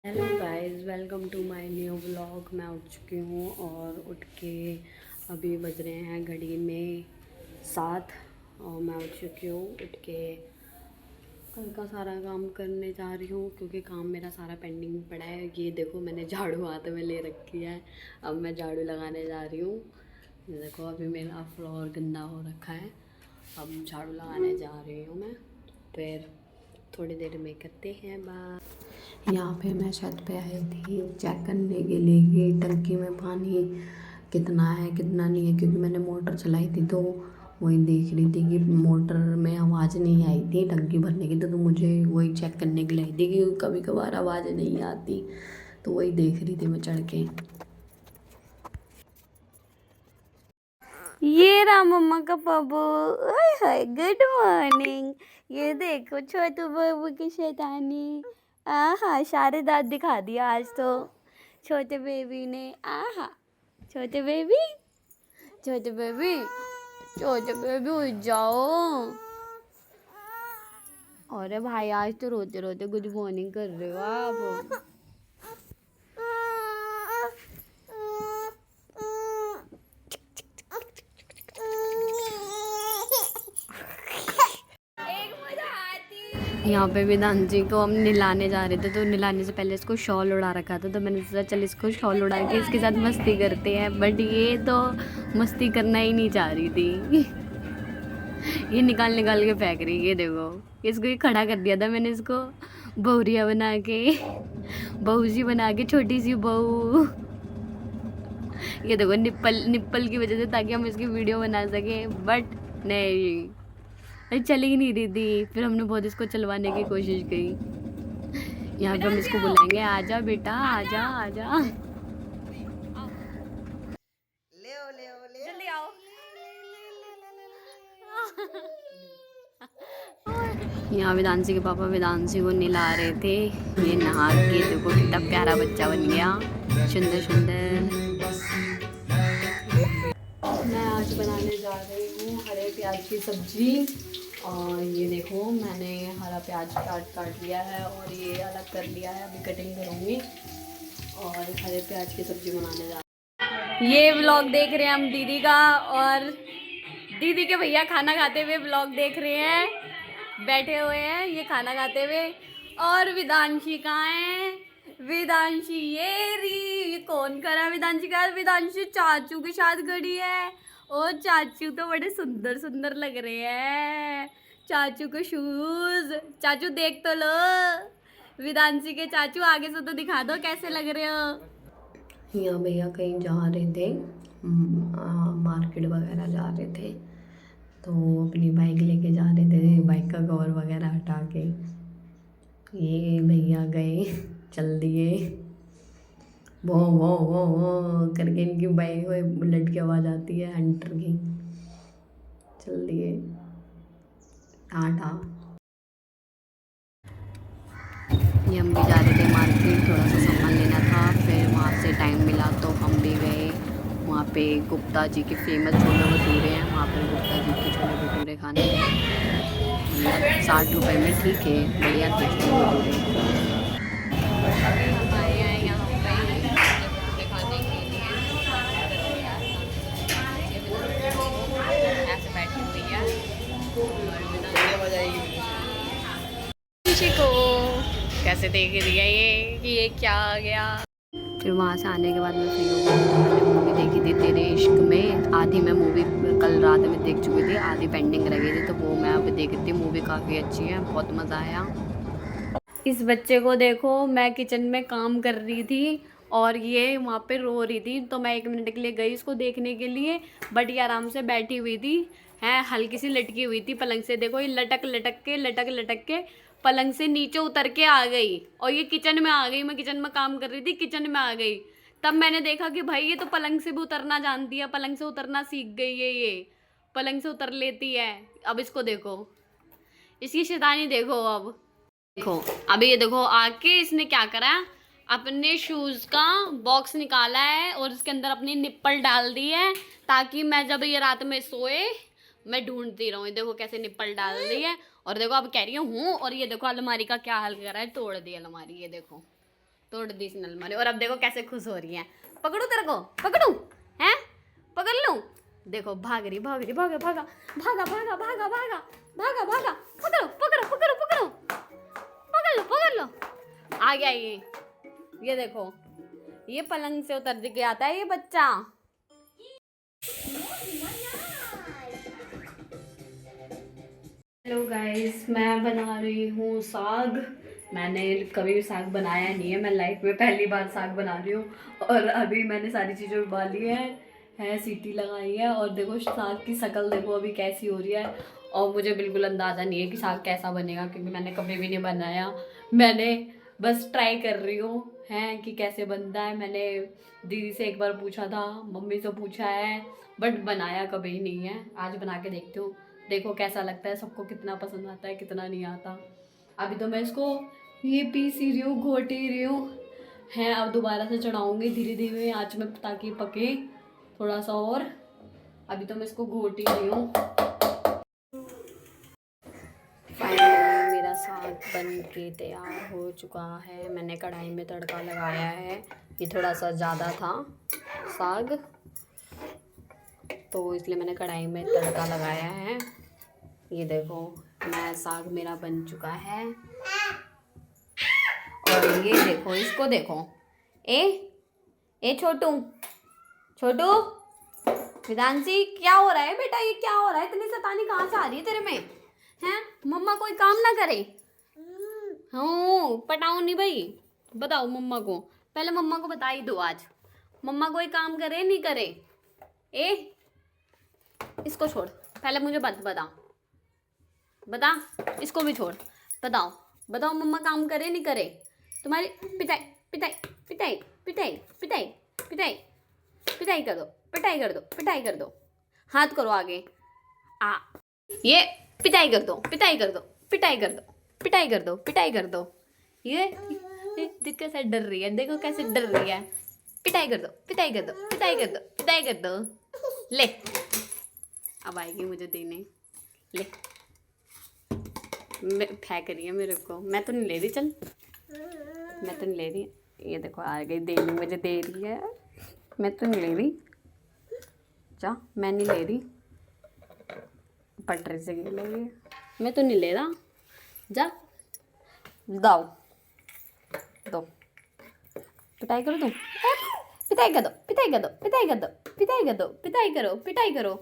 Hello guys, welcome to my new vlog. मैं उठ चुकी हूँ और उठ के अभी बज रहे हैं घड़ी में 7 और मैं उठ चुकी हूँ। उठ के कल का सारा काम करने जा रही हूँ क्योंकि काम मेरा सारा पेंडिंग पड़ा है। ये देखो, मैंने झाड़ू हाथ में ले रखी है। अब मैं झाड़ू लगाने जा रही हूँ। ये देखो, अभी मेरा फ्लोर गंदा हो रखा है। अब झाड़ू लगाने जा रही हूँ मैं। फिर थोड़ी देर में करते हैं बात। यहाँ पे मैं छत पे आई थी चेक करने के लिए कि टंकी में पानी कितना है कितना नहीं है, क्योंकि मैंने मोटर चलाई थी तो वही देख रही थी कि मोटर में आवाज़ नहीं आई थी टंकी भरने की। तो मुझे वही चेक करने के लिए आई थी कि कभी कभार आवाज़ नहीं आती, तो वही देख रही थी मैं चढ़ के। ये रहा मम्मा का बाबू। ओए हाय, गुड मॉर्निंग। ये देखो छोटू बाबू की शैतानी। आहा, सारे दांत दिखा दिया आज तो छोटे बेबी ने। आहा, छोटे बेबी, छोटे बेबी, छोटे बेबी उठ जाओ। अरे भाई, आज तो रोते रोते गुड मॉर्निंग कर रहे हो आप। यहाँ पे वेदांत जी को हम नहलाने जा रहे थे, तो नहलाने से पहले इसको शॉल उड़ा रखा था। तो मैंने सोचा चल इसको शॉल उड़ा के इसके साथ मस्ती करते हैं, बट ये तो मस्ती करना ही नहीं चाह रही थी। ये निकाल निकाल के फेंक रही है। ये देखो, इसको ये खड़ा कर दिया था मैंने इसको बहुरिया बना के, बहू सी बना के, छोटी सी बहू। ये देखो, निप्पल निप्पल की वजह से, ताकि हम इसकी वीडियो बना सके, बट नहीं, अरे चल ही नहीं रही थी। फिर हमने बहुत इसको चलवाने की कोशिश की। यहाँ पे हम इसको बुलाएंगे, आजा बेटा, आजा आजा। ले जल्दी आओ। यहाँ वेदांशी के पापा वेदांशी को नहला रहे थे। ये नहा के देखो कितना प्यारा बच्चा बन गया, सुंदर सुंदर। मैं आज बनाने जा रही हूँ हरे प्याज की सब्जी। और ये देखो, मैंने हरा प्याज काट लिया है और ये अलग कर लिया है। अभी कटिंग करूँगी और हरे प्याज की सब्जी बनाने जा रही हूँ। ये व्लॉग देख रहे हैं हम दीदी का, और दीदी के भैया खाना खाते हुए व्लॉग देख रहे हैं, बैठे हुए हैं ये खाना खाते हुए। और विदांशी कहाँ है? विदांशी ये रही। ये कौन करा विदांशी का? विदांशी चाचू के साथ खड़ी है। ओ चाचू तो बड़े सुंदर सुंदर लग रहे हैं, चाचू के शूज। चाचू देख तो लो, विदांशी के चाचू आगे से तो दिखा दो कैसे लग रहे हो। यहाँ भैया कहीं जा रहे थे, मार्केट वगैरह जा रहे थे, तो अपनी बाइक लेके जा रहे थे, बाइक का कवर वगैरह हटा के। ये भैया गए, चल दिए, वो करके इनकी बाइक में बुलेट की आवाज़ आती है, हंटर की। चल दिए, टाटा। ये हम भी जा रहे थे मार्केट, थोड़ा सा सामान लेना था। फिर वहाँ से टाइम मिला तो हम भी गए। वहाँ पे गुप्ता जी के फेमस छोले भटूरे हैं, वहाँ पर गुप्ता जी के छोले भटूरे खाने। 60 रुपए में ठीक है, बढ़िया थे छोले भटूरे। अभी हम आए हैं यहाँ पे छोले भटूरे खाने के लिए। ऐसे बैठी हुई है को कैसे देख रही है ये कि ये क्या आ गया। फिर वहाँ से आने के बाद मैं फ्री हो गई तो मैंने मूवी देखी थी तेरे इश्क में। आधी मैं मूवी कल रात में देख चुकी थी, आधी पेंडिंग रह गई थी, तो वो मैं अब देख रही थी। मूवी काफ़ी अच्छी है, बहुत मज़ा आया। इस बच्चे को देखो, मैं किचन में काम कर रही थी और ये वहाँ पे रो रही थी, तो मैं 1 मिनट के लिए गई इसको देखने के लिए, बट ये आराम से बैठी हुई थी। है हल्की सी लटकी हुई थी पलंग से। देखो, ये लटक लटक के पलंग से नीचे उतर के आ गई और ये किचन में आ गई। मैं किचन में काम कर रही थी, किचन में आ गई। तब मैंने देखा कि भाई ये तो पलंग से भी उतरना जानती है, पलंग से उतरना सीख गई है, ये पलंग से उतर लेती है। अब इसको देखो, इसकी शैतानी देखो। अब देखो, अभी ये देखो आके इसने क्या करा, अपने शूज का बॉक्स निकाला है और उसके अंदर अपनी निप्पल डाल दी है, ताकि मैं जब ये रात में सोए मैं ढूंढती रहूं। देखो कैसे निप्पल डाल दी है। और देखो अब कह रही हूँ। और ये देखो अलमारी का क्या हाल कर रहा है, तोड़ दी अलमारी। ये देखो तोड़ दी इसने अलमारी। और अब देखो कैसे खुश हो रही है। पकड़ू तेरे को, पकड़ू हैं, पकड़ लूं। देखो भाग रही, भाग रही, भागा भागा भागा भागा भागा भागा भागा भागा, पकड़ो पकड़ो पकड़ो पकड़ो, पकड़ लो पकड़ लो। आ गया ये देखो, ये पलंग से उतर के आता है ये बच्चा। हेलो गाइस, मैं बना रही हूँ साग। मैंने कभी भी साग बनाया नहीं है, मैं लाइफ में पहली बार साग बना रही हूँ। और अभी मैंने सारी चीज़ें उबाली है सीटी लगाई है। और देखो साग की शक्ल देखो अभी कैसी हो रही है। और मुझे बिल्कुल अंदाज़ा नहीं है कि साग कैसा बनेगा, क्योंकि मैंने कभी भी नहीं बनाया। मैंने बस ट्राई कर रही हूँ हैं कि कैसे बनता है। मैंने दीदी से एक बार पूछा था, मम्मी से पूछा है, बट बनाया कभी नहीं है। आज बना के देखती हूँ, देखो कैसा लगता है, सबको कितना पसंद आता है कितना नहीं आता। अभी तो मैं इसको ये पीस ही रही हूँ, घोट ही रही हूँ हैं। अब दोबारा से चढ़ाऊँगी धीरे धीरे आँच में ताकि पके थोड़ा सा और। अभी तो मैं इसको घोट ही रही हूँ। फाइनली मेरा साग बन के तैयार हो चुका है। मैंने कढ़ाई में तड़का लगाया है। ये थोड़ा सा ज़्यादा था साग, तो इसलिए मैंने कढ़ाई में तड़का लगाया है। ये देखो मैं साग मेरा बन चुका है। और ये देखो, इसको देखो, ए छोटू छोटू विधांशी, क्या हो रहा है बेटा, ये क्या हो रहा है? इतनी शैतानी कहाँ से आ रही है तेरे में हैं? मम्मा कोई काम ना करे। हाँ पटाओ नहीं भाई, बताओ मम्मा को, पहले मम्मा को बता ही दो आज मम्मा कोई काम करे नहीं करे। इसको छोड़, पहले मुझे बता इसको भी छोड़, बताओ मम्मा काम करे नहीं करे। तुम्हारी पिटाई पिटाई पिटाई पिटाई पिटाई पिटाई पिटाई कर दो, पिटाई कर दो, पिटाई कर दो, हाथ करो आगे। ये पिटाई कर दो, पिटाई कर दो, पिटाई कर दो, पिटाई कर दो, पिटाई कर दो। ये देख कैसे डर रही है, देखो कैसे डर रही है। पिटाई कर दो, पिटाई कर दो, पिटाई कर दो, पिटाई कर दो। ले अब आएगी मुझे देने, ले फेंक रही है मेरे को। मैं तो नहीं ले रही, चल मैं तो नहीं ले रही। ये देखो आ गई देने, मुझे दे रही है। मैं तो नहीं ले रही, जा मैं नहीं ले रही, पटरे से गिर लगी। मैं तो नहीं ले रहा, जा दो पिटाई कर दो, पिटाई कर दो, पिटाई कर दो, पिटाई कर दो, पिटाई कर दो, पिटाई करो, पिटाई करो,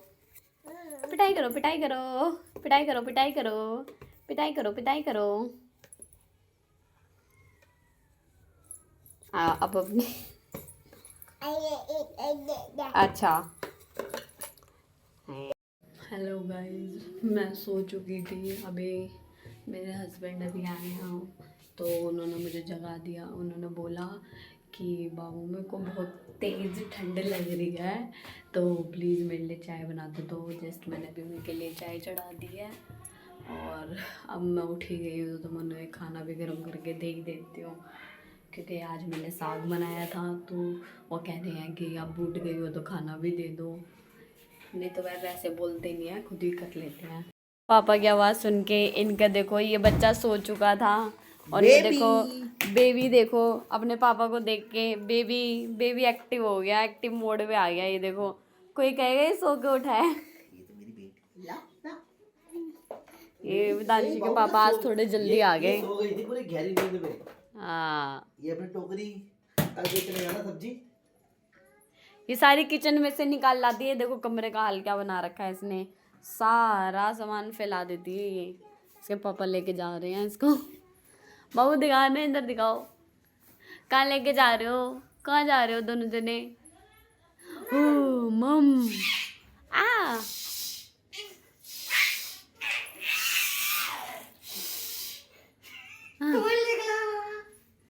पिटाई करो, पिटाई करो, पिटाई करो, पिटाई करो, पिटाई करो, पिटाई करो। अब अपनी अच्छा। हेलो गाइस, मैं सो चुकी थी। अभी मेरे हस्बैंड अभी आए हैं, तो उन्होंने मुझे जगा दिया। उन्होंने बोला कि बाबू मेरे को बहुत तेज़ ठंड लग रही है, तो प्लीज़ मेरे लिए चाय बना दो। तो जस्ट मैंने अभी उनके लिए चाय चढ़ा दी है। और अब मैं उठी गई हूँ, तो मैं उन्हें खाना भी गर्म करके दे ही देती हूँ, क्योंकि आज मैंने साग बनाया था। तो वो कह रहे हैं कि अब उठ गई हो तो खाना भी दे दो, नहीं तो वह वैसे बोलते नहीं है, खुद ही कर लेते हैं। पापा की आवाज़ सुन के इनका देखो, ये बच्चा सो चुका था। और ये देखो बेबी, देखो अपने पापा को देख के बेबी एक्टिव हो गया, एक्टिव मोड में आ गया। ये देखो कोई कहेगा ये सो के उठा है। ये विधांशी के पापा आज थोड़े जल्दी आ गए। सो गई थी पूरी गहरी नींद में। हाँ, ये अपनी टोकरी चले जाना सब्जी, ये सारी किचन में से निकाल लाती है। देखो कमरे का हाल क्या बना रखा है इसने, सारा सामान फैला देती है ये। इसके पापा लेके जा रहे हैं इसको। बाबू दिखा रहे, इधर दिखाओ, कहाँ लेके जा रहे हो, कहाँ जा रहे हो दोनों जने? मम